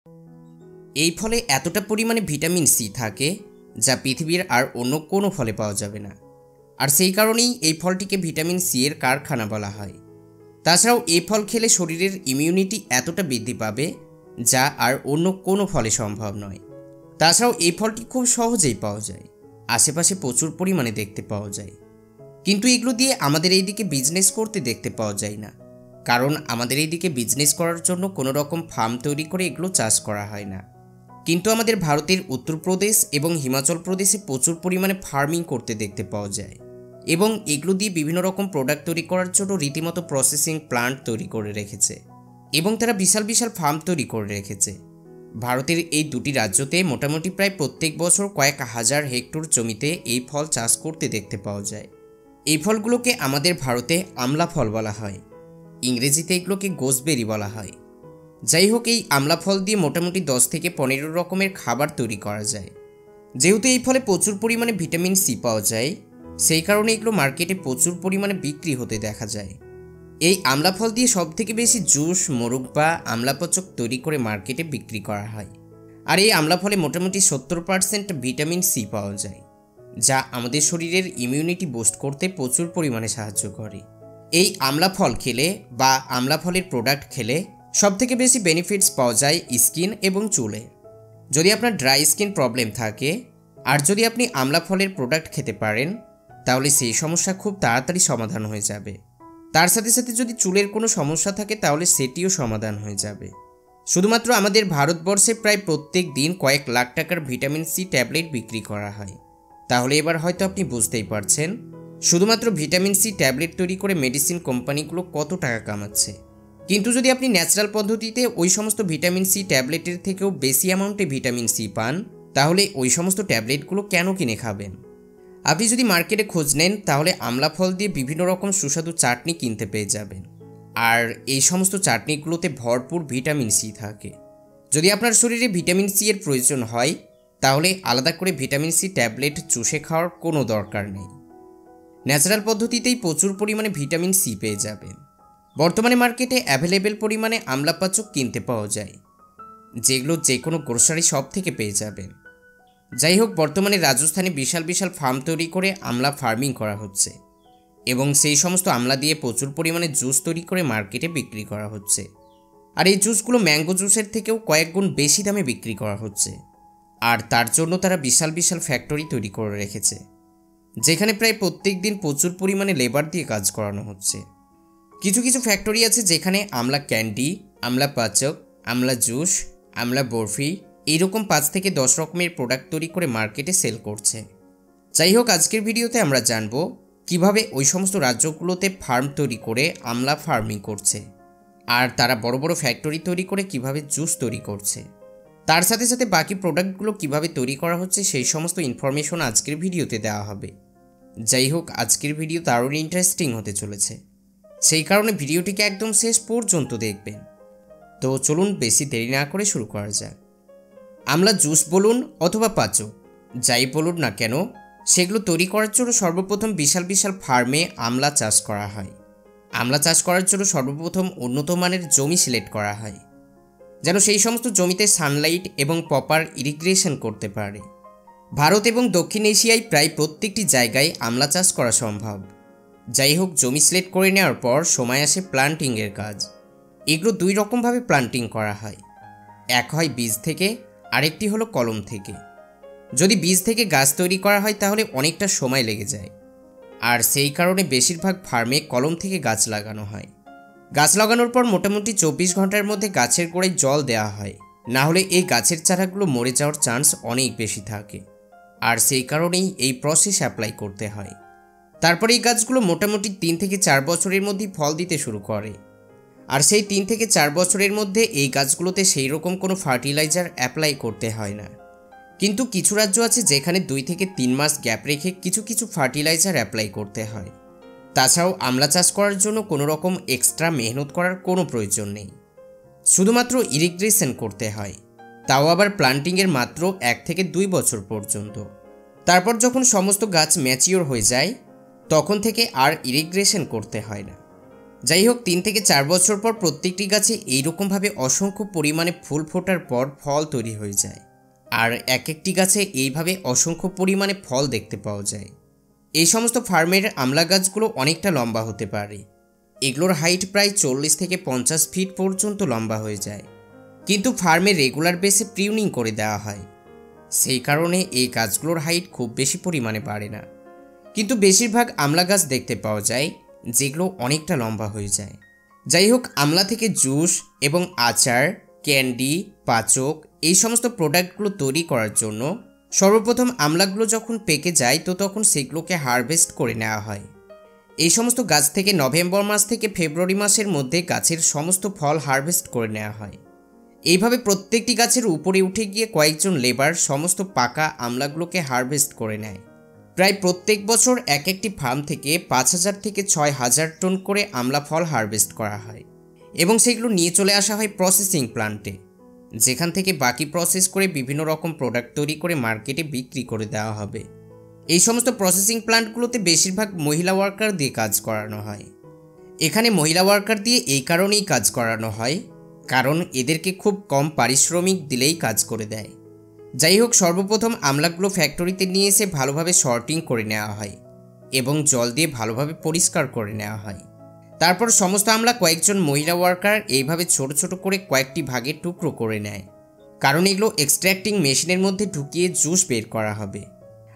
এই ফলে এতটা পরিমাণে ভিটামিন সি থাকে যা পৃথিবীর আর অন্য কোনো ফলে পাওয়া যাবে না। আর সেই কারণেই এই ফলটিকে ভিটামিন সি এর কারখানা বলা হয়। তাছাড়াও এই ফল খেলে শরীরের ইমিউনিটি এতটা বৃদ্ধি পাবে যা আর অন্য কোনো ফলে সম্ভব নয়। তাছাড়াও এই ফলটি খুব সহজেই পাওয়া যায়, আশেপাশে প্রচুর পরিমাণে দেখতে পাওয়া যায়। কিন্তু এগুলো দিয়ে আমাদের এইদিকে বিজনেস করতে দেখতে পাওয়া যায় না, কারণ আমাদের এইদিকে বিজনেস করার জন্য কোনো রকম ফার্ম তৈরি করে এগুলো চাষ করা হয় না। কিন্তু আমাদের ভারতের উত্তরপ্রদেশ এবং হিমাচল প্রদেশে প্রচুর পরিমাণে ফার্মিং করতে দেখতে পাওয়া যায় এবং এগুলো দিয়ে বিভিন্ন রকম প্রোডাক্ট তৈরি করার জন্য রীতিমতো প্রসেসিং প্লান্ট তৈরি করে রেখেছে এবং তারা বিশাল বিশাল ফার্ম তৈরি করে রেখেছে। ভারতের এই দুটি রাজ্যতে মোটামুটি প্রায় প্রত্যেক বছর কয়েক হাজার হেক্টর জমিতে এই ফল চাষ করতে দেখতে পাওয়া যায়। এই ফলগুলোকে আমাদের ভারতে আমলা ফল বলা হয়, ইংরেজিতে এগুলোকে গোসবেরি বলা হয়। যাই হোক, এই আমলা ফল দিয়ে মোটামুটি 10 থেকে 15 রকমের খাবার তৈরি করা যায়। যেহেতু এই ফলে প্রচুর পরিমাণে ভিটামিন সি পাওয়া যায়, সেই কারণে এগুলো মার্কেটে প্রচুর পরিমাণে বিক্রি হতে দেখা যায়। এই আমলা ফল দিয়ে সবথেকে বেশি জুস, মোরব্বা, আমলাপচক তৈরি করে মার্কেটে বিক্রি করা হয়। আর এই আমলা ফলে মোটামুটি 70% ভিটামিন সি পাওয়া যায়, যা আমাদের শরীরের ইমিউনিটি বুস্ট করতে প্রচুর পরিমাণে সাহায্য করে। এই আমলা ফল খেলে বা আমলা ফলের প্রোডাক্ট খেলে সবথেকে বেশি বেনিফিটস পাওয়া যায় স্কিন এবং চুলে। যদি আপনার ড্রাই স্কিন প্রবলেম থাকে আর যদি আপনি আমলা ফলের প্রোডাক্ট খেতে পারেন, তাহলে সেই সমস্যা খুব তাড়াতাড়ি সমাধান হয়ে যাবে। তার সাথে সাথে যদি চুলের কোনো সমস্যা থাকে তাহলে সেটিও সমাধান হয়ে যাবে। শুধুমাত্র আমাদের ভারতবর্ষে প্রায় প্রত্যেক দিন কয়েক লাখ টাকার ভিটামিন সি ট্যাবলেট বিক্রি করা হয়। তাহলে এবার হয়তো আপনি বুঝতেই পারছেন শুধুমাত্র ভিটামিন সি ট্যাবলেট তৈরি করে মেডিসিন কোম্পানিগুলো কত টাকা কামাচ্ছে। কিন্তু যদি আপনি ন্যাচারাল পদ্ধতিতে ওই সমস্ত ভিটামিন সি ট্যাবলেটের থেকেও বেশি অ্যামাউন্টে ভিটামিন সি পান, তাহলে ওই সমস্ত ট্যাবলেটগুলো কেন কিনে খাবেন? আপনি যদি মার্কেটে খোঁজ নেন তাহলে আমলা ফল দিয়ে বিভিন্ন রকম সুস্বাদু চাটনি কিনতে পেয়ে যাবেন। আর এই সমস্ত চাটনিগুলোতে ভরপুর ভিটামিন সি থাকে। যদি আপনার শরীরে ভিটামিন সি এর প্রয়োজন হয় তাহলে আলাদা করে ভিটামিন সি ট্যাবলেট চুষে খাওয়ার কোনো দরকার নেই। ন্যাচারাল পদ্ধতিতেই প্রচুর পরিমাণে ভিটামিন সি পেয়ে যাবেন। বর্তমানে মার্কেটে অ্যাভেলেবেল পরিমাণে আমলাপাচক কিনতে পাওয়া যায়, যেগুলো যে কোনো গ্রোসারি শপ থেকে পেয়ে যাবেন। যাই হোক, বর্তমানে রাজস্থানে বিশাল বিশাল ফার্ম তৈরি করে আমলা ফার্মিং করা হচ্ছে এবং সেই সমস্ত আমলা দিয়ে প্রচুর পরিমাণে জুস তৈরি করে মার্কেটে বিক্রি করা হচ্ছে। আর এই জুসগুলো ম্যাঙ্গো জুসের থেকেও কয়েক গুণ বেশি দামে বিক্রি করা হচ্ছে। আর তার জন্য তারা বিশাল বিশাল ফ্যাক্টরি তৈরি করে রেখেছে, যেখানে প্রায় প্রত্যেক দিন প্রচুর পরিমাণে লেবার দিয়ে কাজ করানো হচ্ছে। কিছু কিছু ফ্যাক্টরি আছে যেখানে আমলা ক্যান্ডি, আমলা পাচক, আমলা জুস, আমলা বরফি এইরকম 5 থেকে 10 রকমের প্রোডাক্ট তৈরি করে মার্কেটে সেল করছে। যাই হোক, আজকের ভিডিওতে আমরা জানব কিভাবে ওই সমস্ত রাজ্যগুলোতে ফার্ম তৈরি করে আমলা ফার্মিং করছে আর তারা বড় বড় ফ্যাক্টরি তৈরি করে কিভাবে জুস তৈরি করছে। তার সাথে সাথে বাকি প্রোডাক্টগুলো কিভাবে তৈরি করা হচ্ছে সেই সমস্ত ইনফরমেশন আজকের ভিডিওতে দেওয়া হবে। যাই হোক, আজকের ভিডিও দারুণ ইন্টারেস্টিং হতে চলেছে, সেই কারণে ভিডিওটিকে একদম শেষ পর্যন্ত দেখবেন। তো চলুন বেশি দেরি না করে শুরু করা যাক। আমলা জুস বলুন অথবা পাচক, যাই বলুন না কেন, সেগুলো তৈরি করার জন্য সর্বপ্রথম বিশাল বিশাল ফার্মে আমলা চাষ করা হয়। আমলা চাষ করার জন্য সর্বপ্রথম উন্নত মানের জমি সিলেক্ট করা হয়, যেন সেই সমস্ত জমিতে সানলাইট এবং প্রপার ইরিগেশন করতে পারে। ভারত এবং দক্ষিণ এশিয়ায় প্রায় প্রত্যেকটি জায়গায় আমলা চাষ করা সম্ভব। যাই হোক, জমি সিলেক্ট করে নেওয়ার পর সময় আসে প্লান্টিংয়ের কাজ। এগুলো 2 রকমভাবে প্লান্টিং করা হয়, এক হয় বীজ থেকে, আরেকটি হলো কলম থেকে। যদি বীজ থেকে গাছ তৈরি করা হয় তাহলে অনেকটা সময় লেগে যায়, আর সেই কারণে বেশিরভাগ ফার্মে কলম থেকে গাছ লাগানো হয়। গাছ লাগানোর পর মোটামুটি 24 ঘন্টার মধ্যে গাছের গোড়ায় জল দেওয়া হয়, না হলে এই গাছের চারাগুলো মরে যাওয়ার চান্স অনেক বেশি থাকে, আর সেই কারণেই এই প্রসেস অ্যাপ্লাই করতে হয়। তারপরে এই গাছগুলো মোটামুটি 3 থেকে 4 বছরের মধ্যেই ফল দিতে শুরু করে, আর সেই 3 থেকে 4 বছরের মধ্যে এই গাছগুলোতে সেই রকম কোনো ফার্টিলাইজার অ্যাপ্লাই করতে হয় না। কিন্তু কিছু রাজ্য আছে যেখানে 2 থেকে 3 মাস গ্যাপ রেখে কিছু কিছু ফার্টিলাইজার অ্যাপ্লাই করতে হয়। তাছাড়াও আমলা চাষ করার জন্য কোনো রকম এক্সট্রা মেহনত করার কোনো প্রয়োজন নেই, শুধুমাত্র ইরিগেশন করতে হয়, তাও আবার প্লান্টিংয়ের মাত্র 1 থেকে 2 বছর পর্যন্ত। তারপর যখন সমস্ত গাছ ম্যাচিওর হয়ে যায় তখন থেকে আর ইরিগেশন করতে হয় না। যাই হোক 3 থেকে 4 বছর পর প্রত্যেকটি গাছে এইরকমভাবে অসংখ্য পরিমাণে ফুল ফোটার পর ফল তৈরি হয়ে যায়, আর এক একটি গাছে এইভাবে অসংখ্য পরিমাণে ফল দেখতে পাওয়া যায়। এই সমস্ত ফার্মের আমলা গাছগুলো অনেকটা লম্বা হতে পারে। এগুলোর হাইট প্রায় 40 থেকে 50 ফিট পর্যন্ত লম্বা হয়ে যায়, কিন্তু ফার্মে রেগুলার বেসে প্রিউনিং করে দেওয়া হয়, সেই কারণে এই গাছগুলোর হাইট খুব বেশি পরিমাণে বাড়ে না। কিন্তু বেশিরভাগ আমলা গাছ দেখতে পাওয়া যায় যেগুলো অনেকটা লম্বা হয়ে যায়। যাই হোক, আমলা থেকে জুস এবং আচার, ক্যান্ডি, পাচক এই সমস্ত প্রোডাক্টগুলো তৈরি করার জন্য সর্বপ্রথম আমলাগুলো যখন পেকে যায় তো তখন সেগুলোকে হারভেস্ট করে নেওয়া হয়। এই সমস্ত গাছ থেকে নভেম্বর মাস থেকে ফেব্রুয়ারি মাসের মধ্যে গাছের সমস্ত ফল হারভেস্ট করে নেওয়া হয়। এইভাবে প্রত্যেকটি গাছের উপরে উঠে গিয়ে কয়েকজন লেবার সমস্ত পাকা আমলাগুলোকে হারভেস্ট করে নেয়। প্রায় প্রত্যেক বছর এক একটি ফার্ম থেকে 5000 থেকে 6000 টন করে আমলা ফল হারভেস্ট করা হয় এবং সেগুলো নিয়ে চলে আসা হয় প্রসেসিং প্ল্যান্টে, যেখান থেকে বাকি প্রসেস করে বিভিন্ন রকম প্রোডাক্ট তৈরি করে মার্কেটে বিক্রি করে দেওয়া হবে। এই সমস্ত প্রসেসিং প্ল্যান্টগুলোতে বেশিরভাগ মহিলা ওয়ার্কার দিয়ে কাজ করানো হয়। এখানে মহিলা ওয়ার্কার দিয়ে এই কারণেই কাজ করানো হয় কারণ এদেরকে খুব কম পারিশ্রমিক দিলেই কাজ করে দেয়। যাই হোক, সর্বপ্রথম আমলাগুলো ফ্যাক্টরিতে নিয়ে এসে ভালোভাবে সর্টিং করে নেওয়া হয় এবং জল দিয়ে ভালোভাবে পরিষ্কার করে নেওয়া হয়। তারপর সমস্ত আমলা কয়েকজন মহিলা ওয়ার্কার এইভাবে ছোট ছোট করে কয়েকটি ভাগে টুকরো করে নেয়, কারণ এগুলো এক্সট্র্যাক্টিং মেশিনের মধ্যে ঢুকিয়ে জুস বের করা হবে।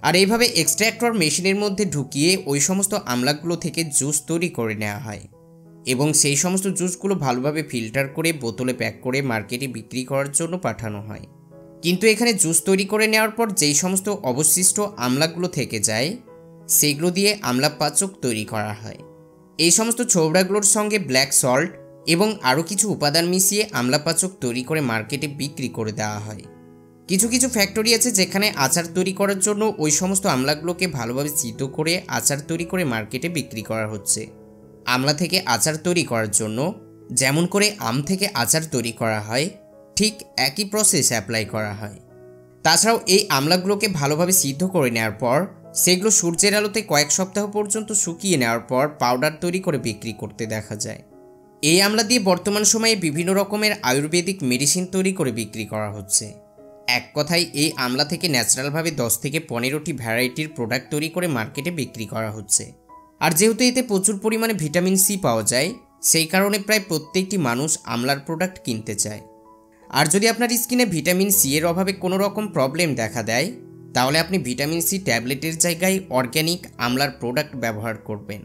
আর এইভাবে এক্সট্র্যাক্টর মেশিনের মধ্যে ঢুকিয়ে ওই সমস্ত আমলাগুলো থেকে জুস তৈরি করে নেওয়া হয় এবং সেই সমস্ত জুসগুলো ভালোভাবে ফিল্টার করে বোতলে প্যাক করে মার্কেটে বিক্রি করার জন্য পাঠানো হয়। কিন্তু এখানে জুস তৈরি করে নেওয়ার পর যেই সমস্ত অবশিষ্ট আমলাগুলো থেকে যায় সেগুলো দিয়ে আমলা পাচক তৈরি করা হয়। এই সমস্ত ছোবড়াগুলোর সঙ্গে ব্ল্যাক সল্ট এবং আরও কিছু উপাদান মিশিয়ে আমলা পাচক তৈরি করে মার্কেটে বিক্রি করে দেওয়া হয়। কিছু কিছু ফ্যাক্টরি আছে যেখানে আচার তৈরি করার জন্য ওই সমস্ত আমলাগুলোকে ভালোভাবে সিদ্ধ করে আচার তৈরি করে মার্কেটে বিক্রি করা হচ্ছে। আমলা থেকে আচার তৈরি করার জন্য যেমন করে আম থেকে আচার তৈরি করা হয় ঠিক একই প্রসেস অ্যাপ্লাই করা হয়। তাছাড়াও এই আমলাগুলোকে ভালোভাবে সিদ্ধ করে নেওয়ার পর সেগুলো সূর্যের আলোতে কয়েক সপ্তাহ পর্যন্ত শুকিয়ে নেওয়ার পর পাউডার তৈরি করে বিক্রি করতে দেখা যায়। এই আমলা দিয়ে বর্তমান সময়ে বিভিন্ন রকমের আয়ুর্বেদিক মেডিসিন তৈরি করে বিক্রি করা হচ্ছে। এক কথায় এই আমলা থেকে ন্যাচারালভাবে 10 থেকে 15টি ভ্যারাইটির প্রোডাক্ট তৈরি করে মার্কেটে বিক্রি করা হচ্ছে। আর যেহেতু এতে প্রচুর পরিমাণে ভিটামিন সি পাওয়া যায় সেই কারণে প্রায় প্রত্যেকটি মানুষ আমলার প্রোডাক্ট কিনতে চায়। আর যদি আপনার স্কিনে ভিটামিন সি এর অভাবে কোনো রকম প্রবলেম দেখা দেয় তাহলে আপনি ভিটামিন সি ট্যাবলেটের জায়গায় অর্গ্যানিক আমলার প্রোডাক্ট ব্যবহার করবেন,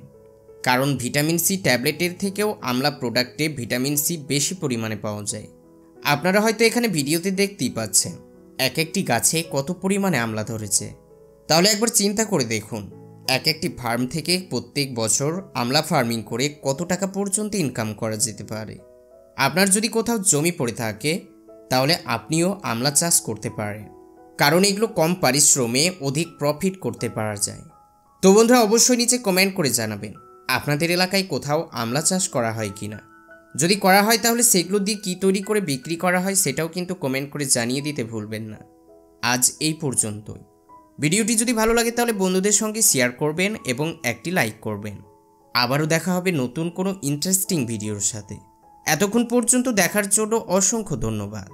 কারণ ভিটামিন সি ট্যাবলেটের থেকেও আমলা প্রোডাক্টে ভিটামিন সি বেশি পরিমাণে পাওয়া যায়। আপনারা হয়তো এখানে ভিডিওতে দেখতেই পাচ্ছেন এক একটি গাছে কত পরিমাণে আমলা ধরেছে। তাহলে একবার চিন্তা করে দেখুন এক একটি ফার্ম থেকে প্রত্যেক বছর আমলা ফার্মিং করে কত টাকা পর্যন্ত ইনকাম করা যেতে পারে। আপনার যদি কোথাও জমি পড়ে থাকে তাহলে আপনিও আমলা চাষ করতে পারেন, কারণ এগুলো কম পারিশ্রমে অধিক প্রফিট করতে পারা যায়। তো বন্ধুরা, অবশ্যই নিচে কমেন্ট করে জানাবেন আপনাদের এলাকায় কোথাও আমলা চাষ করা হয় কিনা। যদি করা হয় তাহলে সেগুলো দিয়ে কী তৈরি করে বিক্রি করা হয় সেটাও কিন্তু কমেন্ট করে জানিয়ে দিতে ভুলবেন না। আজ এই পর্যন্তই। ভিডিওটি যদি ভালো লাগে তাহলে বন্ধুদের সঙ্গে শেয়ার করবেন এবং একটি লাইক করবেন। আবারও দেখা হবে নতুন কোনো ইন্টারেস্টিং ভিডিওর সাথে। এতক্ষণ পর্যন্ত দেখার জন্য অসংখ্য ধন্যবাদ।